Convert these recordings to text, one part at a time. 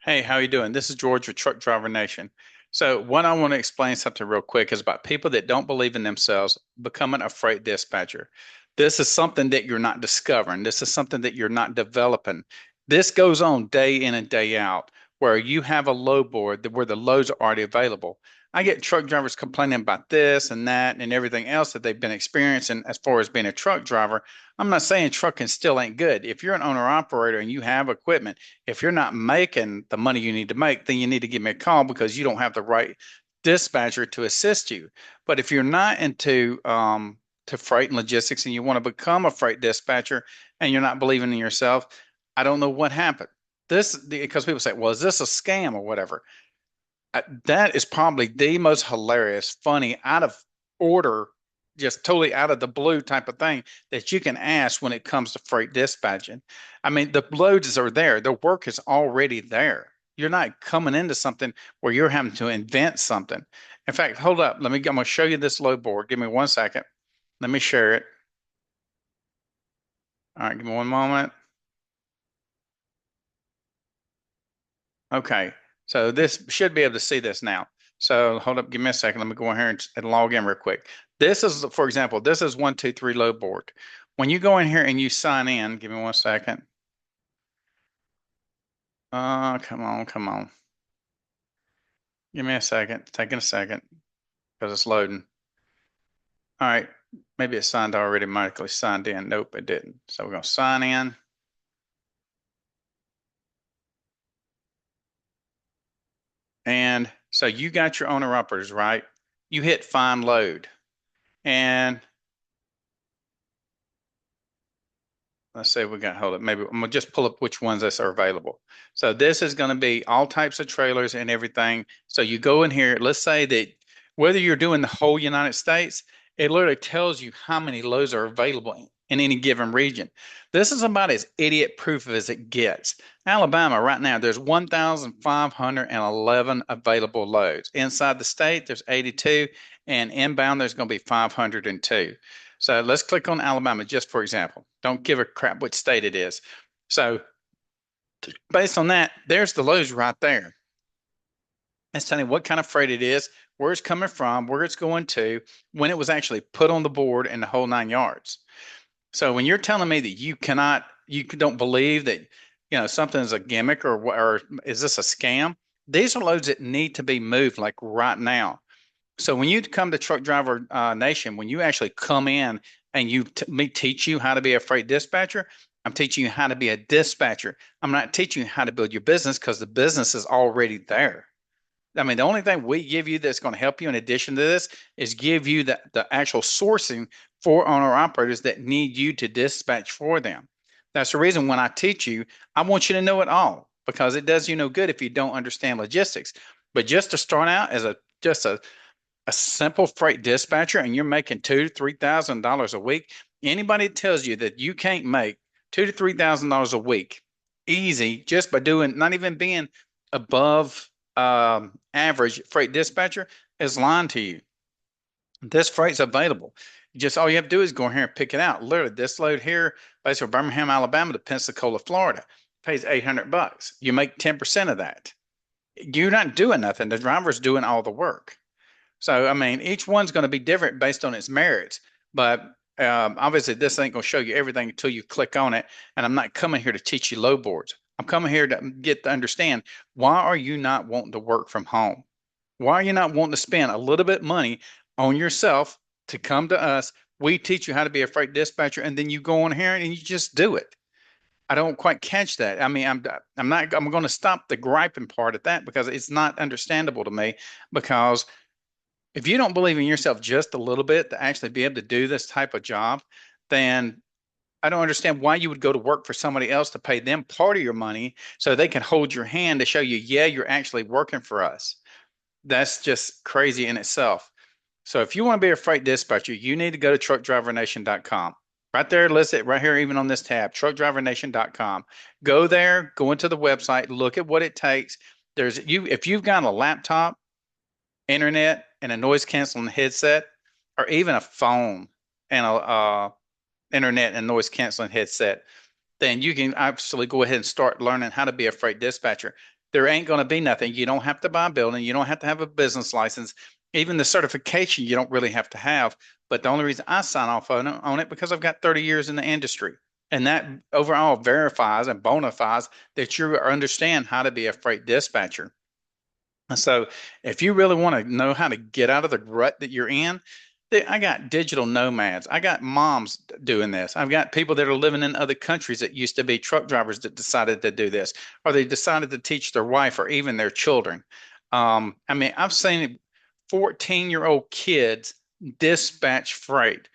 Hey, how you doing? This is George with Truck Driver Nation. So, what I want to explain something real quick is about people that don't believe in themselves becoming a freight dispatcher. This is something that you're not discovering. This is something that you're not developing. This goes on day in and day out, where you have a load board where the loads are already available. I get truck drivers complaining about this and that and everything else that they've been experiencing as far as being a truck driver. I'm not saying trucking still ain't good. If you're an owner operator and you have equipment, if you're not making the money you need to make, then you need to give me a call because you don't have the right dispatcher to assist you. But if you're not into to freight and logistics and you want to become a freight dispatcher and you're not believing in yourself, I don't know what happened. This because people say, "Well, is this a scam or whatever?" That is probably the most hilarious, funny, out of order, just totally out of the blue type of thing that you can ask when it comes to freight dispatching. I mean, the loads are there, the work is already there. You're not coming into something where you're having to invent something. In fact, hold up. I'm going to show you this load board. Give me 1 second. Let me share it. All right, give me one moment. Okay. So this should be able to see this now. So hold up, give me a second. Let me go in here and log in real quick. This is, for example, this is 123 load board. When you go in here and you sign in, give me 1 second. Come on, come on. Give me a second. It's taking a second because it's loading. All right. Maybe it signed already, automatically signed in. Nope, it didn't. So we're going to sign in. And so you got your owner uppers, right? You hit find load. And let's say we got, hold up, maybe I'm gonna just pull up which ones that are available. So this is going to be all types of trailers and everything. So you go in here, let's say that whether you're doing the whole United States, it literally tells you how many loads are available in any given region. This is about as idiot proof as it gets. Alabama, right now, there's 1,511 available loads. Inside the state, there's 82, and inbound, there's going to be 502. So let's click on Alabama just for example. Don't give a crap what state it is. So based on that, there's the loads right there. It's telling you what kind of freight it is, where it's coming from, where it's going to, when it was actually put on the board, and the whole 9 yards. So when you're telling me that you don't believe that, something's a gimmick or is this a scam? These are loads that need to be moved like right now. So when you come to Truck Driver Nation, when you actually come in and me teach you how to be a freight dispatcher, I'm teaching you how to be a dispatcher. I'm not teaching you how to build your business because the business is already there. I mean, the only thing we give you that's going to help you in addition to this is give you the actual sourcing for owner operators that need you to dispatch for them. That's the reason when I teach you, I want you to know it all because it does you no good if you don't understand logistics. But just to start out as a simple freight dispatcher and you're making two to $3,000 a week, anybody that tells you that you can't make $2,000 to $3,000 a week easy just by doing not even being above average freight dispatcher is lying to you. This freight's available. Just all you have to do is go in here and pick it out. Literally, this load here, basically Birmingham, Alabama to Pensacola, Florida, pays $800. You make 10% of that. You're not doing nothing. The driver's doing all the work. So, I mean, each one's going to be different based on its merits. But obviously, this ain't going to show you everything until you click on it. And I'm not coming here to teach you load boards. I'm coming here to get to understand why are you not wanting to work from home? Why are you not wanting to spend a little bit of money on yourself to come to us? We teach you how to be a freight dispatcher, and then you go on here and you just do it. I don't quite catch that. I mean, I'm going to stop the griping part at that because it's not understandable to me because if you don't believe in yourself just a little bit to actually be able to do this type of job, then I don't understand why you would go to work for somebody else to pay them part of your money so they can hold your hand to show you, yeah, you're actually working for us. That's just crazy in itself. So if you want to be a freight dispatcher, you need to go to truckdrivernation.com. Right there, list it right here, even on this tab, truckdrivernation.com. Go there, go into the website, look at what it takes. If you've got a laptop, internet, and a noise canceling headset, or even a phone and a internet and noise canceling headset, then you can absolutely go ahead and start learning how to be a freight dispatcher. There ain't going to be nothing. You don't have to buy a building. You don't have to have a business license. Even the certification, you don't really have to have. But the only reason I sign off on it because I've got 30 years in the industry. And that overall verifies and bona fides that you understand how to be a freight dispatcher. And so if you really want to know how to get out of the rut that you're in, I got digital nomads. I got moms doing this. I've got people that are living in other countries that used to be truck drivers that decided to do this, or they decided to teach their wife or even their children. I mean, I've seen 14-year-old kids dispatch freight.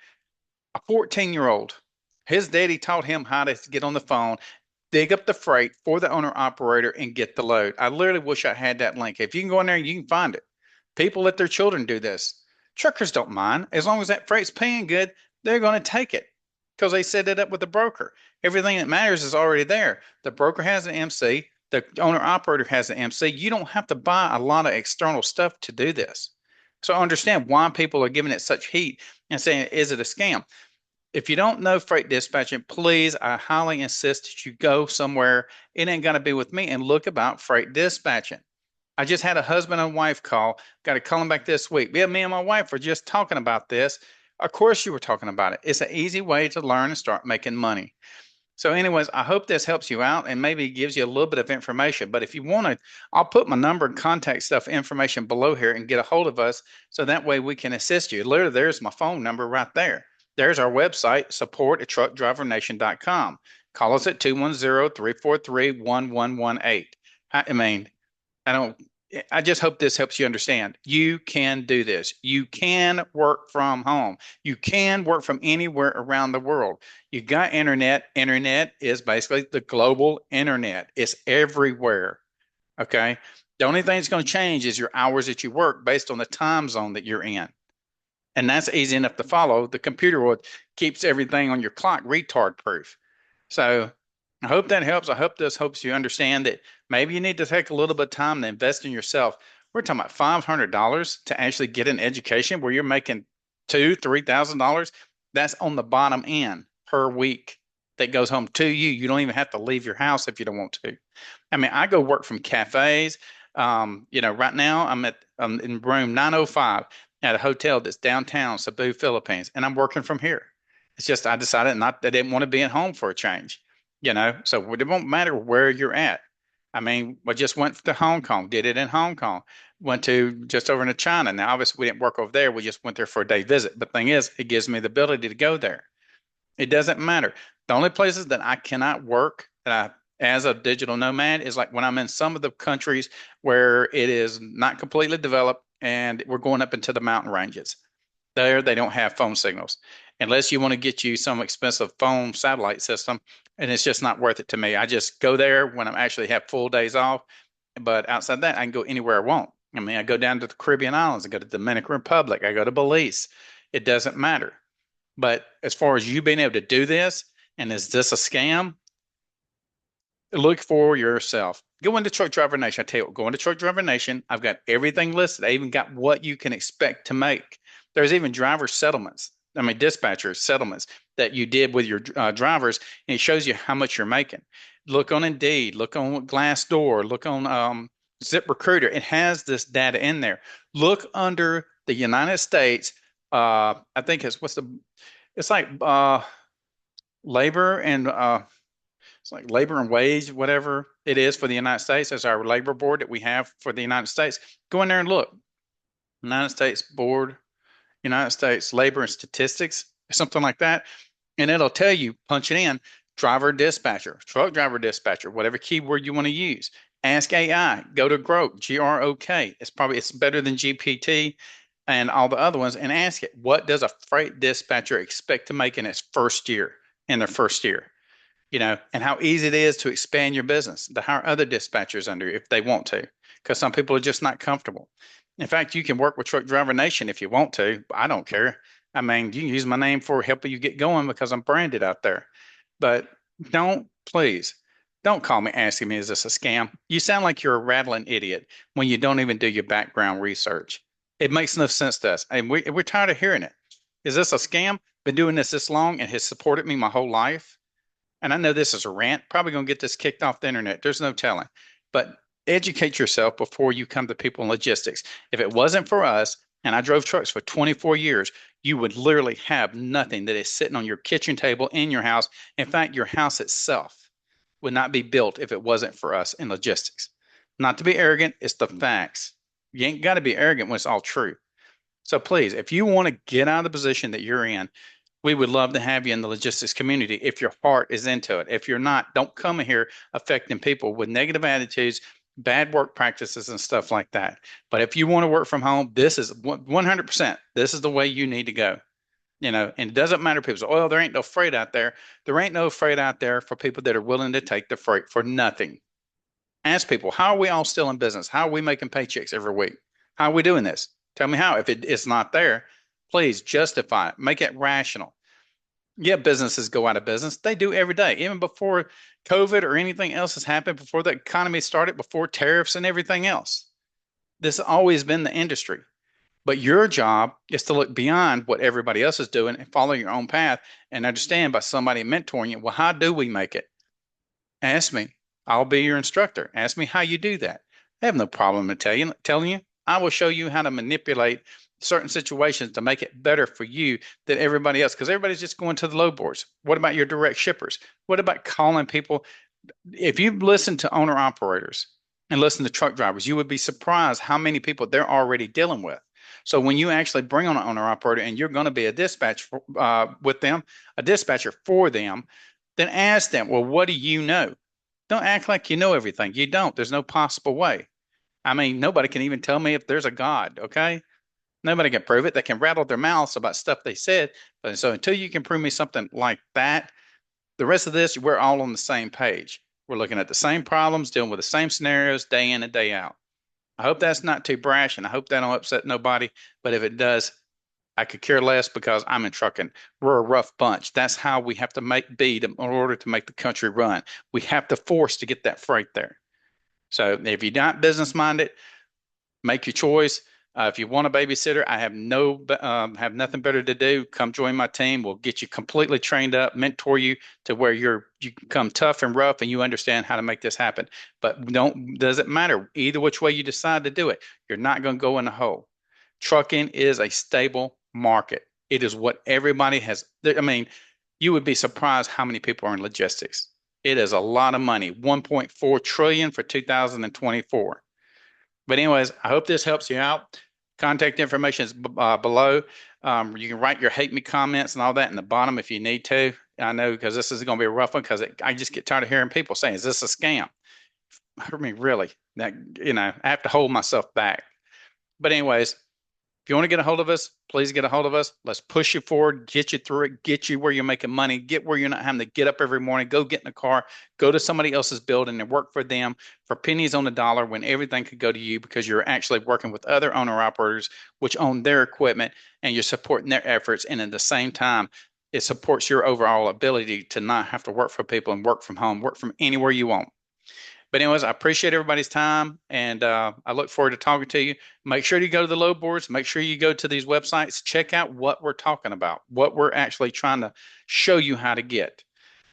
A 14-year-old, his daddy taught him how to get on the phone, dig up the freight for the owner operator, and get the load. I literally wish I had that link. If you can go in there, you can find it. People let their children do this. Truckers don't mind. As long as that freight's paying good, they're going to take it because they set it up with the broker. Everything that matters is already there. The broker has an MC, the owner operator has an MC. You don't have to buy a lot of external stuff to do this. So I understand why people are giving it such heat and saying, is it a scam? If you don't know freight dispatching, please, I highly insist that you go somewhere. It ain't going to be with me and look about freight dispatching. I just had a husband and wife call. Got to call them back this week. Yeah, me and my wife were just talking about this. Of course, you were talking about it. It's an easy way to learn and start making money. So, anyways, I hope this helps you out and maybe gives you a little bit of information. But if you want to, I'll put my number and contact stuff information below here and get a hold of us so that way we can assist you. Literally, there's my phone number right there. There's our website, support@truckdrivernation.com. Call us at 210-343-1118. I mean, I don't, I just hope this helps you understand. You can do this. You can work from home. You can work from anywhere around the world. You got internet. Internet is basically the global internet. It's everywhere. Okay. The only thing that's going to change is your hours that you work based on the time zone that you're in. And that's easy enough to follow. The computer will keeps everything on your clock retard proof. So I hope that helps. I hope this helps you understand that maybe you need to take a little bit of time to invest in yourself. We're talking about $500 to actually get an education where you're making $2,000, $3,000. That's on the bottom end per week that goes home to you. You don't even have to leave your house if you don't want to. I mean, I go work from cafes. Right now I'm in room 905 at a hotel that's downtown Cebu, Philippines, and I'm working from here. It's just I decided not I didn't want to be at home for a change, so it won't matter where you're at. I mean, I just went to Hong Kong, did it in Hong Kong, went to just over into China. Now, obviously, we didn't work over there. We just went there for a day visit. But the thing is, it gives me the ability to go there. It doesn't matter. The only places that I cannot work as a digital nomad is like when I'm in some of the countries where it is not completely developed and we're going up into the mountain ranges. There, they don't have phone signals unless you want to get you some expensive phone satellite system, and it's just not worth it to me. I just go there when I actually have full days off. But outside that, I can go anywhere I want. I mean, I go down to the Caribbean islands, I go to the Dominican Republic, I go to Belize. It doesn't matter. But as far as you being able to do this, and is this a scam? Look for yourself. Go into Truck Driver Nation. I tell you what, go into Truck Driver Nation. I've got everything listed. I even got what you can expect to make. There's even driver settlements. I mean, dispatcher settlements that you did with your drivers, and it shows you how much you're making. Look on Indeed, look on Glassdoor, look on ZipRecruiter. It has this data in there. Look under the United States. I think it's like labor and it's like labor and wage, whatever it is for the United States. As our labor board that we have for the United States. Go in there and look. United States Board, United States Labor and Statistics, something like that. And it'll tell you, punch it in, driver dispatcher, truck driver dispatcher, whatever keyword you want to use. Ask AI, go to Grok, Grok. It's better than GPT and all the other ones, and ask it, what does a freight dispatcher expect to make in their first year? And how easy it is to expand your business, to hire other dispatchers under if they want to, because some people are just not comfortable. In fact, you can work with Truck Driver Nation if you want to. I don't care. I mean, you can use my name for helping you get going because I'm branded out there. But please, don't call me asking me, is this a scam? You sound like you're a rattling idiot when you don't even do your background research. It makes no sense to us. And we're tired of hearing it. Is this a scam? Been doing this long and has supported me my whole life. And I know this is a rant, probably going to get this kicked off the internet. There's no telling. But educate yourself before you come to people in logistics. If it wasn't for us, and I drove trucks for 24 years, you would literally have nothing that is sitting on your kitchen table in your house. In fact, your house itself would not be built if it wasn't for us in logistics. Not to be arrogant, it's the facts. You ain't got to be arrogant when it's all true. So please, if you want to get out of the position that you're in, we would love to have you in the logistics community if your heart is into it. If you're not, don't come here affecting people with negative attitudes, bad work practices, and stuff like that. But if you want to work from home, this is 100%. This is the way you need to go. And it doesn't matter. People say, "Oh, there ain't no freight out there." There ain't no freight out there for people that are willing to take the freight for nothing. Ask people, how are we all still in business? How are we making paychecks every week? How are we doing this? Tell me how. If it's not there, please justify it. Make it rational. Yeah, businesses go out of business. They do every day, even before COVID or anything else has happened, before the economy started, before tariffs and everything else. This has always been the industry. But your job is to look beyond what everybody else is doing and follow your own path and understand by somebody mentoring you, well, how do we make it? Ask me. I'll be your instructor. Ask me how you do that. I have no problem in telling you. I will show you how to manipulate certain situations to make it better for you than everybody else because everybody's just going to the load boards. What about your direct shippers? What about calling people? If you listen to owner operators and listen to truck drivers, you would be surprised how many people they're already dealing with. So when you actually bring on an owner operator and you're going to be a dispatch with them, a dispatcher for them, then ask them, well, what do you know? Don't act like you know everything. You don't. There's no possible way. I mean, nobody can even tell me if there's a God, okay? Nobody can prove it. They can rattle their mouths about stuff they said. But so until you can prove me something like that, the rest of this, we're all on the same page. We're looking at the same problems, dealing with the same scenarios day in and day out. I hope that's not too brash and I hope that don't upset nobody. But if it does, I could care less because I'm in trucking. We're a rough bunch. That's how we have to in order to make the country run. We have to force to get that freight there. So if you're not business minded, make your choice. If you want a babysitter, I have nothing better to do. Come join my team. We'll get you completely trained up, mentor you to where you become tough and rough, and you understand how to make this happen. But doesn't matter either which way you decide to do it. You're not going to go in a hole. Trucking is a stable market. It is what everybody has. I mean, you would be surprised how many people are in logistics. It is a lot of money, 1.4 trillion for 2024. But anyways, I hope this helps you out. Contact information is below. You can write your hate me comments and all that in the bottom if you need to. I know because this is going to be a rough one because I just get tired of hearing people saying, "Is this a scam?" I mean, really, I have to hold myself back. But anyways, if you want to get a hold of us, please get a hold of us. Let's push you forward, get you through it, get you where you're making money, get where you're not having to get up every morning, go get in a car, go to somebody else's building and work for them for pennies on the dollar when everything could go to you because you're actually working with other owner operators which own their equipment and you're supporting their efforts. And at the same time, it supports your overall ability to not have to work for people and work from home, work from anywhere you want. But anyways, I appreciate everybody's time, and I look forward to talking to you. Make sure you go to the load boards. Make sure you go to these websites. Check out what we're talking about, what we're actually trying to show you how to get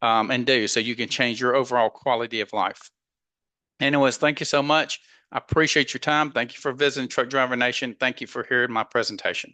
and do so you can change your overall quality of life. Anyways, thank you so much. I appreciate your time. Thank you for visiting Truck Driver Nation. Thank you for hearing my presentation.